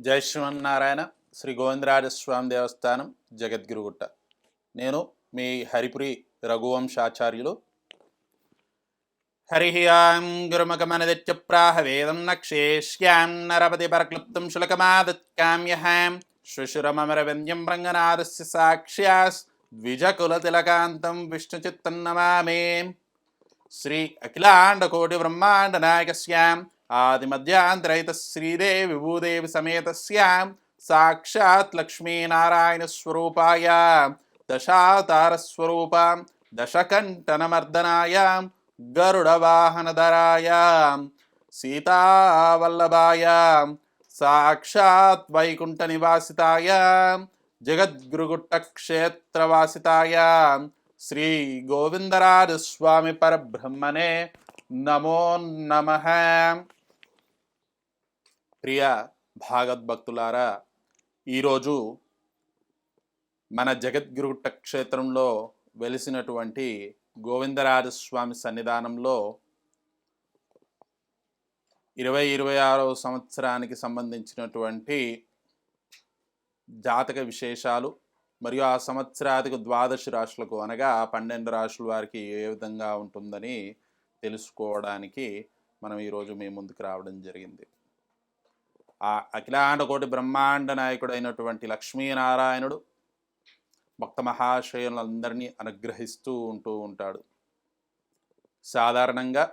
జై శ్రీమన్నారాయణ. శ్రీ గోవిందరాజస్వామి దేవస్థానం, జగద్గిరుగుట్ట. నేను మీ హరిపురి రఘువంశాచార్యులు. హరి ఆం గురుమగమనదిత్యప్రాహ వేదం నక్షేష్యాం నరపతి పరక్లుప్తం శులకమాదత్కామ్యహాం శ్రుశురమరవింద్యం రంగనాథస్య సాక్ష్యాస్ ద్విజకులతిలకాంతం విష్ణుచిత్తం నమామి. శ్రీ అఖిలాండకోటి బ్రహ్మాండ నాయకస్యాం ఆదిమధ్యాంతరహిత శ్రీదేవి భూదేవి సమేతస్యాం సాక్షాత్ లక్ష్మీనారాయణ స్వరూపాయ దశావతార స్వరూపాం దశకంఠనమర్దనాయ గరుడవాహనధరాయ సీతావల్లభాయ సాక్షాత్ వైకుంఠ నివాసితాయ జగద్గురుగుట్ట క్షేత్రవాసితాయ శ్రీ గోవిందరాజస్వామి పరబ్రహ్మణే నమో నమః. ప్రియ భాగవద్భక్తులారా, ఈరోజు మన జగద్గురుగుట్ట క్షేత్రంలో వెలిసినటువంటి గోవిందరాజస్వామి సన్నిధానంలో 2026వ సంవత్సరానికి సంబంధించినటువంటి జాతక విశేషాలు మరియు ఆ సంవత్సరాదికి ద్వాదశ రాశులకు అనగా 12 రాశుల వారికి ఏ విధంగా ఉంటుందని తెలుసుకోవడానికి మనం ఈరోజు మీ ముందుకు రావడం జరిగింది. ఆ అఖిలాండకోటి బ్రహ్మాండ నాయకుడు అయినటువంటి లక్ష్మీనారాయణుడు భక్త మహాశయులందరినీ అనుగ్రహిస్తూ ఉంటూ ఉంటాడు. సాధారణంగా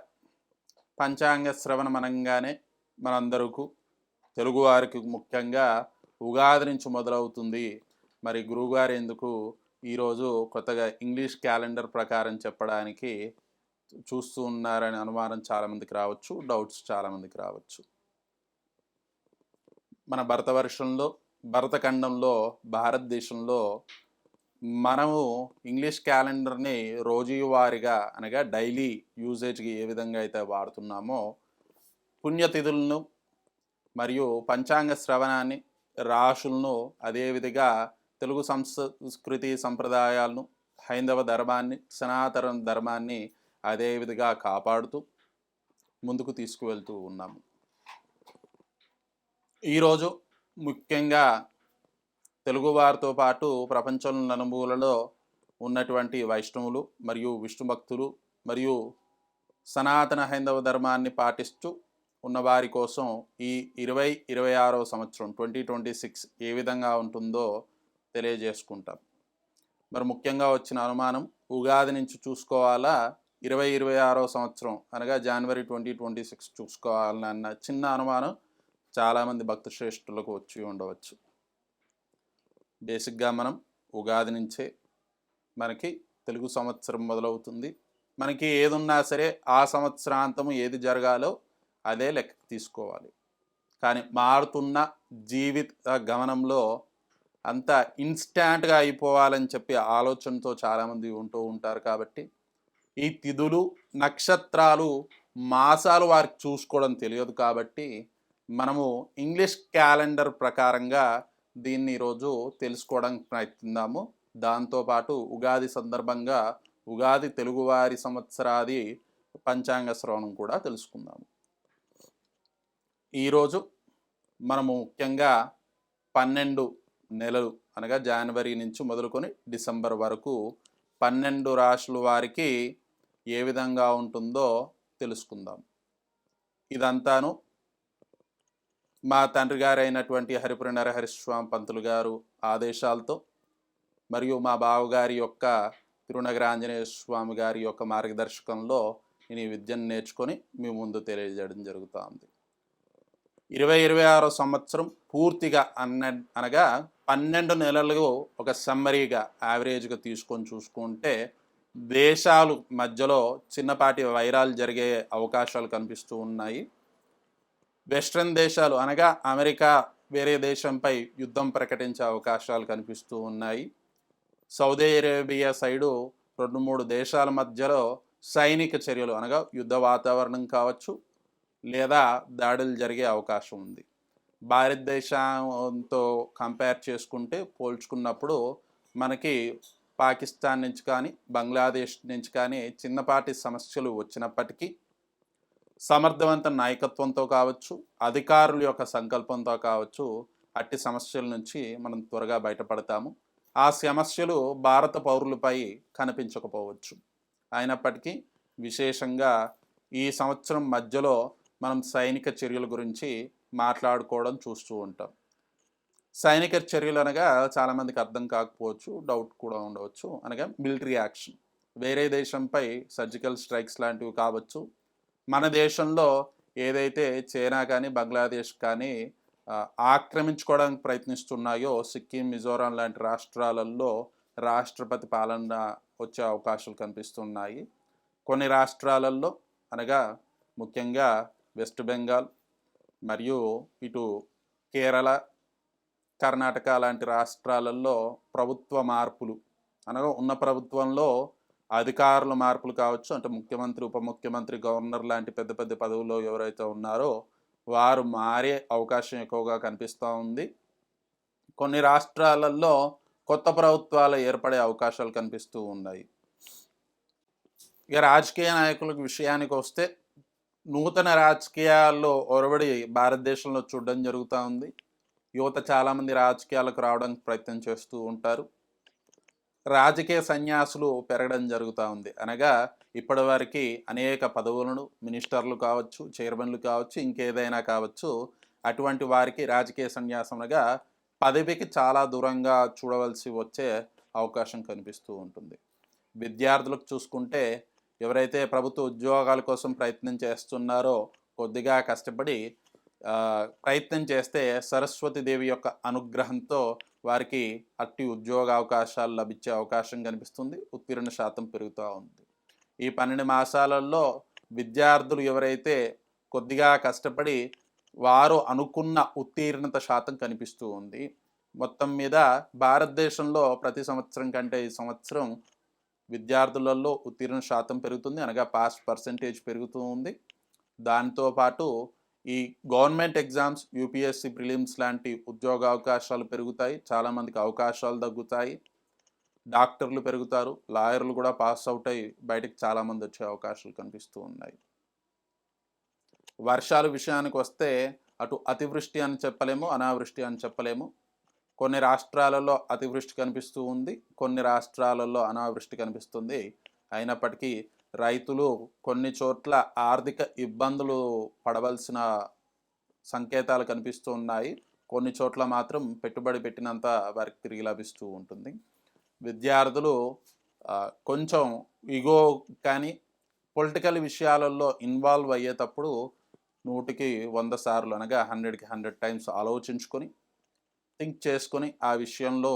పంచాంగ శ్రవణం అనగానే మనందరకు తెలుగువారికి ముఖ్యంగా ఉగాది నుంచి మొదలవుతుంది. మరి గురువుగారు ఎందుకు ఈరోజు కొత్తగా ఇంగ్లీష్ క్యాలెండర్ ప్రకారం చెప్పడానికి చూస్తూ ఉన్నారనే అనుమానం చాలామందికి రావచ్చు, డౌట్స్ చాలామందికి రావచ్చు. మన భరతవర్షంలో, భరతఖండంలో, భారతదేశంలో మనము ఇంగ్లీష్ క్యాలెండర్ని రోజువారీగా అనగా డైలీ యూజేజ్కి ఏ విధంగా అయితే వాడుతున్నామో పుణ్యతిథులను మరియు పంచాంగ శ్రవణాన్ని, రాశులను అదేవిధంగా తెలుగు సంస్కృతి సంప్రదాయాలను, హైందవ ధర్మాన్ని, సనాతన ధర్మాన్ని అదేవిధంగా కాపాడుతూ ముందుకు తీసుకువెళ్తూ ఉన్నాము. ఈరోజు ముఖ్యంగా తెలుగువారితో పాటు ప్రపంచంలో నలుమూలలో ఉన్నటువంటి వైష్ణవులు మరియు విష్ణు భక్తులు మరియు సనాతన హైందవ ధర్మాన్ని పాటిస్తూ ఉన్నవారి కోసం ఈ 2026వ సంవత్సరం 2026 ఏ విధంగా ఉంటుందో తెలియజేసుకుంటాం. మరి ముఖ్యంగా వచ్చిన అనుమానం, ఉగాది నుంచి చూసుకోవాలా 2026వ సంవత్సరం అనగా జనవరి 2026 చూసుకోవాలన్న చిన్న అనుమానం చాలామంది భక్త శ్రేష్ఠులకు వచ్చి ఉండవచ్చు. బేసిక్గా మనం ఉగాది నుంచే మనకి తెలుగు సంవత్సరం మొదలవుతుంది. మనకి ఏది ఉన్నా సరే ఆ సంవత్సరాంతము ఏది జరగాలో అదే లెక్క తీసుకోవాలి. కానీ మారుతున్న జీవిత గమనంలో అంత ఇన్స్టాంట్గా అయిపోవాలని చెప్పి ఆలోచనతో చాలామంది ఉంటూ ఉంటారు. కాబట్టి ఈ తిథులు, నక్షత్రాలు, మాసాలు వారికి చూసుకోవడం తెలియదు. కాబట్టి మనము ఇంగ్లీష్ క్యాలెండర్ ప్రకారంగా దీన్ని ఈరోజు తెలుసుకోవడానికి ప్రయత్నిద్దాము. దాంతోపాటు ఉగాది సందర్భంగా ఉగాది తెలుగువారి సంవత్సరాది పంచాంగ శ్రవణం కూడా తెలుసుకుందాము. ఈరోజు మనము ముఖ్యంగా 12 నెలలు అనగా జనవరి నుంచి మొదలుకొని డిసెంబర్ వరకు 12 రాశుల వారికి ఏ విధంగా ఉంటుందో తెలుసుకుందాం. ఇదంతాను మా తండ్రి గారు అయినటువంటి హరిపురి నరహరిస్వామి పంతులు గారు ఆదేశాలతో మరియు మా బావగారి యొక్క తిరునగరాంజనేయ స్వామి గారి యొక్క మార్గదర్శకంలో నేను ఈ విద్యను నేర్చుకొని మీ ముందు తెలియజేయడం జరుగుతుంది. 2026వ సంవత్సరం పూర్తిగా అనగా 12 నెలలు ఒక సమ్మరీగా యావరేజ్గా తీసుకొని చూసుకుంటే దేశాలు మధ్యలో చిన్నపాటి వైరాలు జరిగే అవకాశాలు కనిపిస్తూ ఉన్నాయి. వెస్ట్రన్ దేశాలు అనగా అమెరికా వేరే దేశంపై యుద్ధం ప్రకటించే అవకాశాలు కనిపిస్తూ ఉన్నాయి. సౌదీ అరేబియా సైడు 2-3 దేశాల మధ్యలో సైనిక చర్యలు అనగా యుద్ధ వాతావరణం కావచ్చు లేదా దాడులు జరిగే అవకాశం ఉంది. భారతదేశంతో కంపేర్ చేసుకుంటే పోల్చుకున్నప్పుడు మనకి పాకిస్తాన్ నుంచి కానీ బంగ్లాదేశ్ నుంచి కానీ చిన్నపాటి సమస్యలు వచ్చినప్పటికీ సమర్థవంత నాయకత్వంతో కావచ్చు, అధికారుల యొక్క సంకల్పంతో కావచ్చు, అట్టి సమస్యల నుంచి మనం త్వరగా బయటపడతాము. ఆ సమస్యలు భారత పౌరులపై కనిపించకపోవచ్చు. అయినప్పటికీ విశేషంగా ఈ సంవత్సరం మధ్యలో మనం సైనిక చర్యల గురించి మాట్లాడుకోవడం చూస్తూ ఉంటాం. సైనిక చర్యలు అనగా చాలామందికి అర్థం కాకపోవచ్చు, డౌట్ కూడా ఉండవచ్చు. అనగా మిలిటరీ యాక్షన్, వేరే దేశంపై సర్జికల్ స్ట్రైక్స్ లాంటివి కావచ్చు. మన దేశంలో ఏదైతే చైనా కానీ బంగ్లాదేశ్ కానీ ఆక్రమించుకోవడానికి ప్రయత్నిస్తున్నాయో సిక్కిం, మిజోరాం లాంటి రాష్ట్రాలలో రాష్ట్రపతి పాలన వచ్చే అవకాశాలు కనిపిస్తున్నాయి. కొన్ని రాష్ట్రాలలో అనగా ముఖ్యంగా వెస్ట్ బెంగాల్ మరియు ఇటు కేరళ, కర్ణాటక లాంటి రాష్ట్రాలలో ప్రభుత్వ మార్పులు అనగా ఉన్న ప్రభుత్వంలో అధికారుల మార్పులు కావచ్చు, అంటే ముఖ్యమంత్రి, ఉప ముఖ్యమంత్రి, గవర్నర్ లాంటి పెద్ద పెద్ద పదవుల్లో ఎవరైతే ఉన్నారో వారు మారే అవకాశం ఎక్కువగా కనిపిస్తూ ఉంది. కొన్ని రాష్ట్రాలలో కొత్త ప్రభుత్వాలు ఏర్పడే అవకాశాలు కనిపిస్తూ ఉన్నాయి. ఇక రాజకీయ నాయకుల విషయానికి వస్తే నూతన రాజకీయాల్లో ఒరవడి భారతదేశంలో చూడడం జరుగుతూ ఉంది. యువత చాలామంది రాజకీయాలకు రావడానికి ప్రయత్నం చేస్తూ ఉంటారు. రాజకీయ సన్యాసులు పెరగడం జరుగుతూ ఉంది. అనగా ఇప్పటివరకు అనేక పదవులను, మినిస్టర్లు కావచ్చు, చైర్మన్లు కావచ్చు, ఇంకేదైనా కావచ్చు, అటువంటి వారికి రాజకీయ సన్యాసంగా పదవికి చాలా దూరంగా చూడవలసి వచ్చే అవకాశం కనిపిస్తూ ఉంటుంది. విద్యార్థులకు చూసుకుంటే ఎవరైతే ప్రభుత్వ ఉద్యోగాల కోసం ప్రయత్నం చేస్తున్నారో కొద్దిగా కష్టపడి ప్రయత్నం చేస్తే సరస్వతీదేవి యొక్క అనుగ్రహంతో వారికి అట్టి ఉద్యోగ అవకాశాలు లభించే అవకాశం కనిపిస్తుంది. ఉత్తీర్ణ శాతం పెరుగుతూ ఉంది. ఈ 12 మాసాలలో విద్యార్థులు ఎవరైతే కొద్దిగా కష్టపడి వారు అనుకున్న ఉత్తీర్ణత శాతం కనిపిస్తూ ఉంది. మొత్తం మీద భారతదేశంలో ప్రతి సంవత్సరం కంటే ఈ సంవత్సరం విద్యార్థులలో ఉత్తీర్ణ శాతం పెరుగుతుంది, అనగా పాస్ పర్సెంటేజ్ పెరుగుతూ ఉంది. దాంతోపాటు ఈ గవర్నమెంట్ ఎగ్జామ్స్, యూపీఎస్సీ ప్రిలిమ్స్ లాంటి ఉద్యోగ అవకాశాలు పెరుగుతాయి, చాలామందికి అవకాశాలు తగ్గుతాయి, డాక్టర్లు పెరుగుతారు, లాయర్లు కూడా పాస్ అవుట్ అయ్యి బయటకు చాలామంది వచ్చే అవకాశాలు కనిపిస్తూ ఉన్నాయి. వర్షాల విషయానికి వస్తే అటు అతివృష్టి అని చెప్పలేము, అనావృష్టి అని చెప్పలేము. కొన్ని రాష్ట్రాలలో అతివృష్టి కనిపిస్తూ ఉంది, కొన్ని రాష్ట్రాలలో అనావృష్టి కనిపిస్తుంది. అయినప్పటికీ రైతులు కొన్ని చోట్ల ఆర్థిక ఇబ్బందులు పడవలసిన సంకేతాలు కనిపిస్తూ ఉన్నాయి. కొన్ని చోట్ల మాత్రం పెట్టుబడి పెట్టినంత వారికి తిరిగి లభిస్తూ ఉంటుంది. విద్యార్థులు కొంచెం ఇగో కానీ పొలిటికల్ విషయాలలో ఇన్వాల్వ్ అయ్యేటప్పుడు 100కి 100 సార్లు అనగా 100కి 100 టైమ్స్ ఆలోచించుకొని థింక్ చేసుకొని ఆ విషయంలో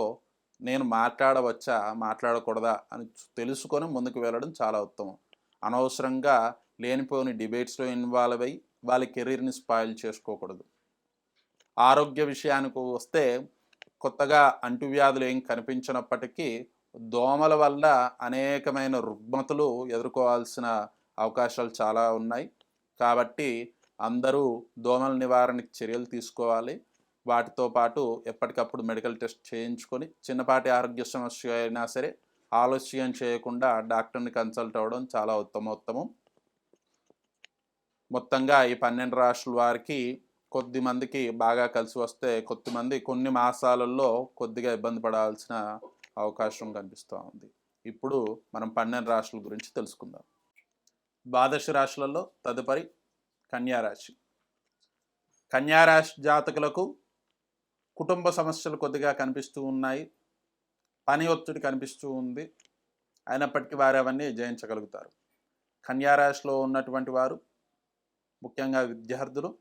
నేను మాట్లాడవచ్చా, మాట్లాడకూడదా అని తెలుసుకొని ముందుకు వెళ్ళడం చాలా ఉత్తమం. అనవసరంగా లేనిపోని డిబేట్స్లో ఇన్వాల్వ్ అయ్యి వాళ్ళ కెరీర్ని స్పాయిల్ చేసుకోకూడదు. ఆరోగ్య విషయానికి వస్తే కొత్తగా అంటువ్యాధులు ఏం కనిపించినప్పటికీ దోమల వల్ల అనేకమైన రుగ్మతలు ఎదుర్కోవాల్సిన అవకాశాలు చాలా ఉన్నాయి. కాబట్టి అందరూ దోమల నివారణకు చర్యలు తీసుకోవాలి. వాటితో పాటు ఎప్పటికప్పుడు మెడికల్ టెస్ట్ చేయించుకొని చిన్నపాటి ఆరోగ్య సమస్య అయినా సరే ఆలస్యం చేయకుండా డాక్టర్ని కన్సల్ట్ అవ్వడం చాలా ఉత్తమోత్తమం. మొత్తంగా ఈ 12 రాష్ట్రాల వారికి కొద్ది మందికి బాగా కలిసి వస్తే కొద్దిమంది కొన్ని మాసాలలో కొద్దిగా ఇబ్బంది పడాల్సిన అవకాశం కనిపిస్తూ ఉంది. ఇప్పుడు మనం 12 రాశుల గురించి తెలుసుకుందాం. ద్వాదశ రాశులలో తదుపరి కన్యారాశి. కన్యారాశి జాతకులకు కుటుంబ సమస్యలు కొద్దిగా కనిపిస్తూ ఉన్నాయి, పని ఒత్తిడి కనిపిస్తూ ఉంది. అయినప్పటికీ వారు అవన్నీ జయించగలుగుతారు. కన్యారాశిలో ఉన్నటువంటి వారు ముఖ్యంగా విద్యార్థులు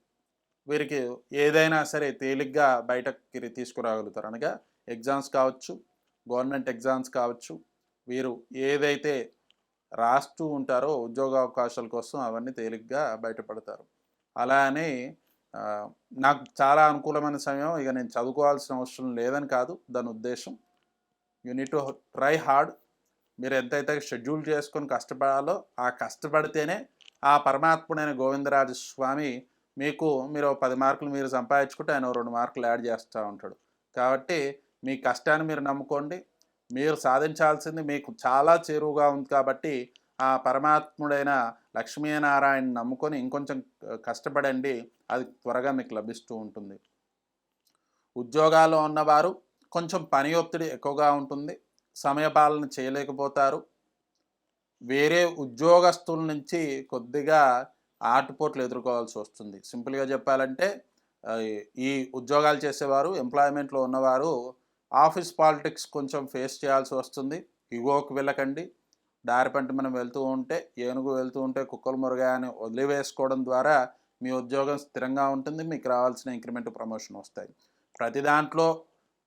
వీరికి ఏదైనా సరే తేలిగ్గా బయటకి తీసుకురాగలుగుతారు. అనగా ఎగ్జామ్స్ కావచ్చు, గవర్నమెంట్ ఎగ్జామ్స్ కావచ్చు, వీరు ఏదైతే రాస్తూ ఉంటారో ఉద్యోగ అవకాశాల కోసం అవన్నీ తేలిగ్గా బయటపడతారు. అలా అని నాకు చాలా అనుకూలమైన సమయం, ఇక నేను చదువుకోవాల్సిన అవసరం లేదని కాదు దాని ఉద్దేశం. You need to try hard. మీరు ఎంతైతే షెడ్యూల్ చేసుకొని కష్టపడాలో ఆ కష్టపడితేనే ఆ పరమాత్ముడైన గోవిందరాజస్వామి మీరు 10 మార్కులు మీరు సంపాదించుకుంటే ఆయన 2 మార్కులు యాడ్ చేస్తూ ఉంటాడు. కాబట్టి మీ కష్టాన్ని మీరు నమ్ముకోండి. మీరు సాధించాల్సింది మీకు చాలా చేరువుగా ఉంది కాబట్టి ఆ పరమాత్ముడైన లక్ష్మీనారాయణ నమ్ముకొని ఇంకొంచెం కష్టపడండి, అది త్వరగా మీకు లభిస్తూ ఉంటుంది. ఉద్యోగాల్లో ఉన్నవారు కొంచెం పని ఒత్తిడి ఎక్కువగా ఉంటుంది, సమయపాలన చేయలేకపోతారు. వేరే ఉద్యోగస్తుల నుంచి కొద్దిగా ఆటుపోట్లు ఎదుర్కోవాల్సి వస్తుంది. సింపుల్గా చెప్పాలంటే ఈ ఉద్యోగాలు చేసేవారు, ఎంప్లాయ్మెంట్లో ఉన్నవారు ఆఫీస్ పాలిటిక్స్ కొంచెం ఫేస్ చేయాల్సి వస్తుంది. ఇగోకి వెళ్ళకండి. దారి పంట మనం వెళ్తూ ఉంటే, ఏనుగు వెళ్తూ ఉంటే కుక్కలు మురగాయని వదిలివేసుకోవడం ద్వారా మీ ఉద్యోగం స్థిరంగా ఉంటుంది. మీకు రావాల్సిన ఇంక్రిమెంట్, ప్రమోషన్ వస్తాయి. ప్రతి దాంట్లో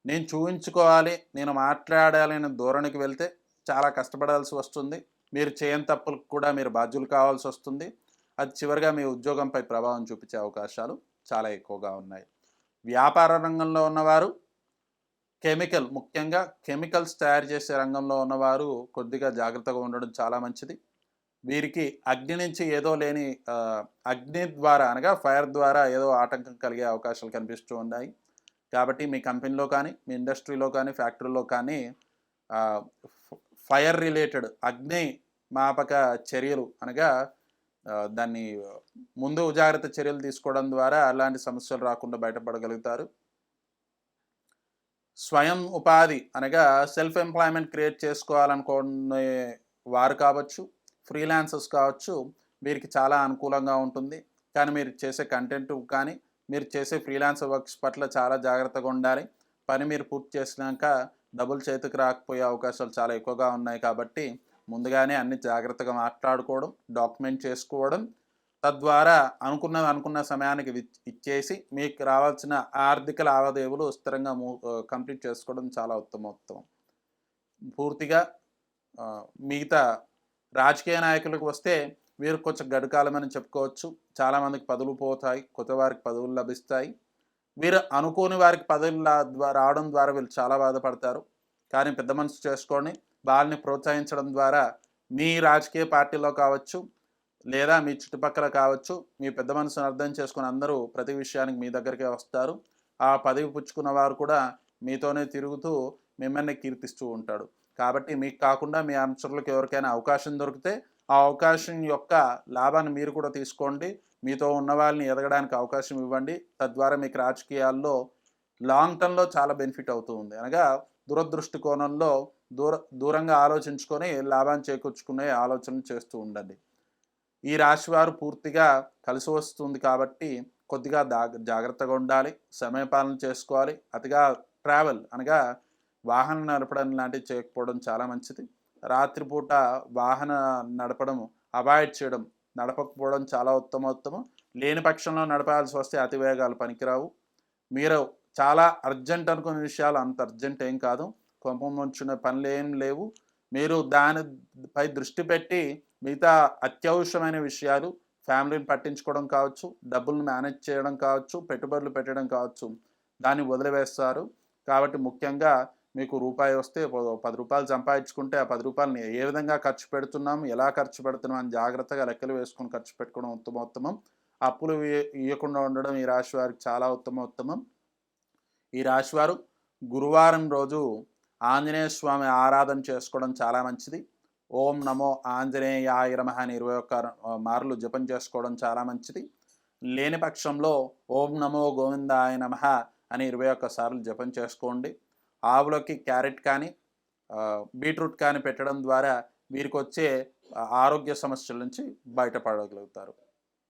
నేను చూపించుకోవాలి, నేను మాట్లాడాలి అనే ధోరణికి వెళ్తే చాలా కష్టపడాల్సి వస్తుంది. మీరు చేయని తప్పులకు కూడా మీరు బాధ్యులు కావాల్సి వస్తుంది. అది చివరిగా మీ ఉద్యోగంపై ప్రభావం చూపించే అవకాశాలు చాలా ఎక్కువగా ఉన్నాయి. వ్యాపార రంగంలో ఉన్నవారు, ముఖ్యంగా కెమికల్స్ తయారు చేసే రంగంలో ఉన్నవారు కొద్దిగా జాగ్రత్తగా ఉండడం చాలా మంచిది. వీరికి అగ్ని నుంచి ఏదో లేని అగ్ని ద్వారా అనగా ఫైర్ ద్వారా ఏదో ఆటంకం కలిగే అవకాశాలు కనిపిస్తూ ఉన్నాయి. కాబట్టి మీ కంపెనీలో కానీ, మీ ఇండస్ట్రీలో కానీ, ఫ్యాక్టరీలో కానీ ఫైర్ రిలేటెడ్ అగ్ని మాపక చర్యలు అనగా దాన్ని ముందు జాగ్రత్త చర్యలు తీసుకోవడం ద్వారా అలాంటి సమస్యలు రాకుండా బయటపడగలుగుతారు. స్వయం ఉపాధి అనగా సెల్ఫ్ ఎంప్లాయ్మెంట్ క్రియేట్ చేసుకోవాలనుకునే వారు కావచ్చు, ఫ్రీలాన్సర్స్ కావచ్చు, వీరికి చాలా అనుకూలంగా ఉంటుంది. కానీ మీరు చేసే కంటెంట్ కానీ, మీరు చేసే ఫ్రీలాన్సర్ వర్క్స్ పట్ల చాలా జాగ్రత్తగా ఉండాలి. పని మీరు పూర్తి చేసినాక డబ్బులు చేతికి రాకపోయే అవకాశాలు చాలా ఎక్కువగా ఉన్నాయి. కాబట్టి ముందుగానే అన్ని జాగ్రత్తగా మాట్లాడుకోవడం, డాక్యుమెంట్ చేసుకోవడం, తద్వారా అనుకున్న సమయానికి ఇచ్చేసి మీకు రావాల్సిన ఆర్థిక లావాదేవీలు స్థిరంగా కంప్లీట్ చేసుకోవడం చాలా ఉత్తమం. పూర్తిగా మిగతా రాజకీయ నాయకులకు వస్తే వీరు కొంచెం గడుకాలమని చెప్పుకోవచ్చు. చాలామందికి పదవులు పోతాయి, కొత్త వారికి పదవులు లభిస్తాయి. వీరు అనుకోని వారికి పదవులు రావడం ద్వారా వీళ్ళు చాలా బాధపడతారు. కానీ పెద్ద మనసు చేసుకొని వాళ్ళని ప్రోత్సహించడం ద్వారా మీ రాజకీయ పార్టీలో కావచ్చు, లేదా మీ చుట్టుపక్కల కావచ్చు, మీ పెద్ద మనసును అర్థం చేసుకుని అందరూ ప్రతి విషయానికి మీ దగ్గరికే వస్తారు. ఆ పదవి పుచ్చుకున్న వారు కూడా మీతోనే తిరుగుతూ మిమ్మల్ని కీర్తిస్తూ ఉంటాడు. కాబట్టి మీకు కాకుండా మీ అనుచరులకు ఎవరికైనా అవకాశం దొరికితే ఆ అవకాశం యొక్క లాభాన్ని మీరు కూడా తీసుకోండి. మీతో ఉన్న వాళ్ళని ఎదగడానికి అవకాశం ఇవ్వండి. తద్వారా మీకు రాజకీయాల్లో లాంగ్ టర్మ్లో చాలా బెనిఫిట్ అవుతూ ఉంది. అనగా దూరదృష్టి కోణంలో దూరంగా ఆలోచించుకొని లాభాన్ని చేకూర్చుకునే ఆలోచన చేస్తూ ఉండండి. ఈ రాశి వారు పూర్తిగా కలిసి వస్తుంది కాబట్టి కొద్దిగా జాగ్రత్తగా ఉండాలి, సమయపాలన చేసుకోవాలి. అతిగా ట్రావెల్ అనగా వాహనం నడపడం లాంటివి చేయకపోవడం చాలా మంచిది. రాత్రిపూట వాహన నడపడం అవాయిడ్ చేయడం, నడపకపోవడం చాలా ఉత్తమం. లేని పక్షంలో నడపాల్సి వస్తే అతివేగాలు పనికిరావు. మీరు చాలా అర్జెంట్ అనుకునే విషయాలు అంత అర్జెంట్ ఏం కాదు, కోపం వచ్చిన పనులు ఏం లేవు. మీరు దానిపై దృష్టి పెట్టి మిగతా అత్యవసరమైన విషయాలు, ఫ్యామిలీని పట్టించుకోవడం కావచ్చు, డబ్బులను మేనేజ్ చేయడం కావచ్చు, పెట్టుబడులు పెట్టడం కావచ్చు, దాన్ని వదిలివేస్తారు. కాబట్టి ముఖ్యంగా మీకు రూపాయి వస్తే 10 రూపాయలు సంపాదించుకుంటే ఆ 10 రూపాయలని ఏ విధంగా ఖర్చు పెడుతున్నాం, ఎలా ఖర్చు పెడుతున్నాం అని జాగ్రత్తగా లెక్కలు వేసుకొని ఖర్చు పెట్టుకోవడం ఉత్తమోత్తమం. అప్పులు ఇవ్వకుండా ఉండడం ఈ రాశి వారికి చాలా ఉత్తమోత్తమం. ఈ రాశివారు గురువారం రోజు ఆంజనేయ స్వామి ఆరాధన చేసుకోవడం చాలా మంచిది. ఓం నమో ఆంజనేయాయ నమః అని 21 మార్లు జపం చేసుకోవడం చాలా మంచిది. లేని పక్షంలో ఓం నమో గోవిందాయ నమః అని 21 సార్లు జపం చేసుకోండి. ఆవులకి క్యారెట్ కానీ బీట్రూట్ కానీ పెట్టడం ద్వారా వీరికి వచ్చే ఆరోగ్య సమస్యల నుంచి బయటపడగలుగుతారు.